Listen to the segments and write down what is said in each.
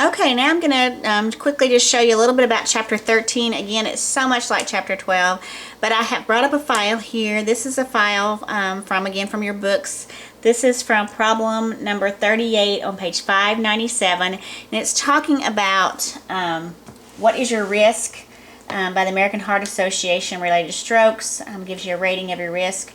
Okay, now I'm going to quickly just show you a little bit about Chapter 13. Again, it's so much like Chapter 12, but I have brought up a file here. This is a file from your books. This is from problem number 38 on page 597, and it's talking about what is your risk by the American Heart Association related to strokes. Gives you a rating of your risk.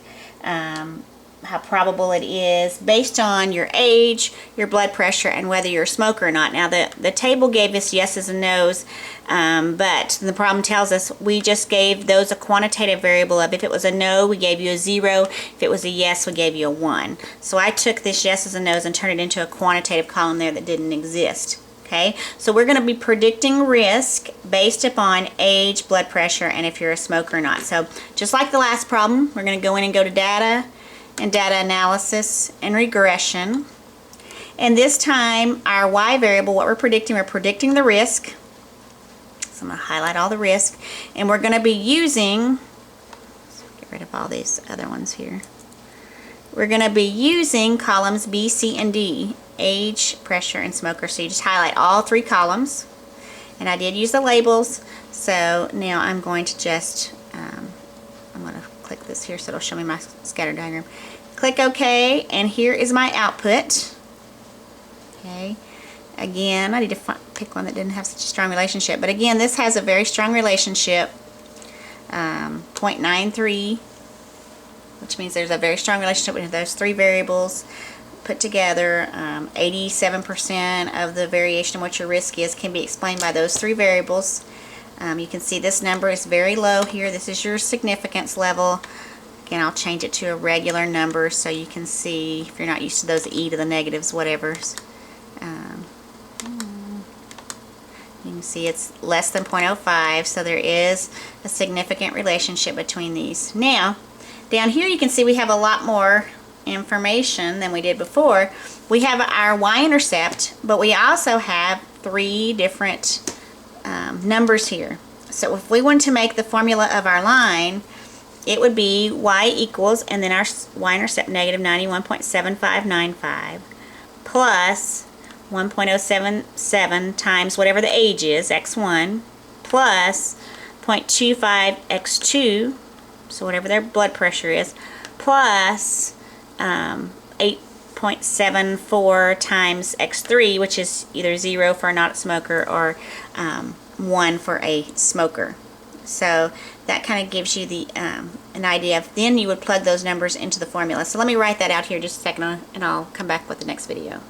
How probable it is based on your age, your blood pressure, and whether you're a smoker or not. Now the table gave us yeses and nos, but the problem tells us we just gave those a quantitative variable of if it was a no, we gave you a 0. If it was a yes, we gave you a 1. So I took this yeses and nos and turned it into a quantitative column there that didn't exist. Okay, so we're going to be predicting risk based upon age, blood pressure, and if you're a smoker or not. So just like the last problem, we're going to go in and go to data and data analysis and regression. And this time our Y variable, what we're predicting the risk. So I'm going to highlight all the risk, and we're going to be using, get rid of all these other ones here. We're going to be using columns B, C, and D, age, pressure, and smoker. So you just highlight all 3 columns, and I did use the labels. So now I'm going to just I'm going to click this here so it'll show me my scatter diagram. Click OK, and here is my output. Okay, again, I need to pick one that didn't have such a strong relationship, but again, this has a very strong relationship, 0.93, which means there's a very strong relationship with those 3 variables put together. 87% of the variation in what your risk is can be explained by those 3 variables. You can see this number is very low here. This is your significance level. Again, I'll change it to a regular number so you can see, if you're not used to those e to the negatives, whatever. You can see it's less than 0.05, so there is a significant relationship between these. Now, down here you can see we have a lot more information than we did before. We have our y-intercept, but we also have 3 different numbers here. So if we wanted to make the formula of our line, it would be y equals, and then our y-intercept negative 91.7595 plus 1.077 times whatever the age is, x1, plus 0.25 x2, so whatever their blood pressure is, plus 8.74 times x3, which is either 0 for a not smoker or 1 for a smoker. So that kind of gives you the an idea of, then you would plug those numbers into the formula. So let me write that out here just a second, and I'll come back with the next video.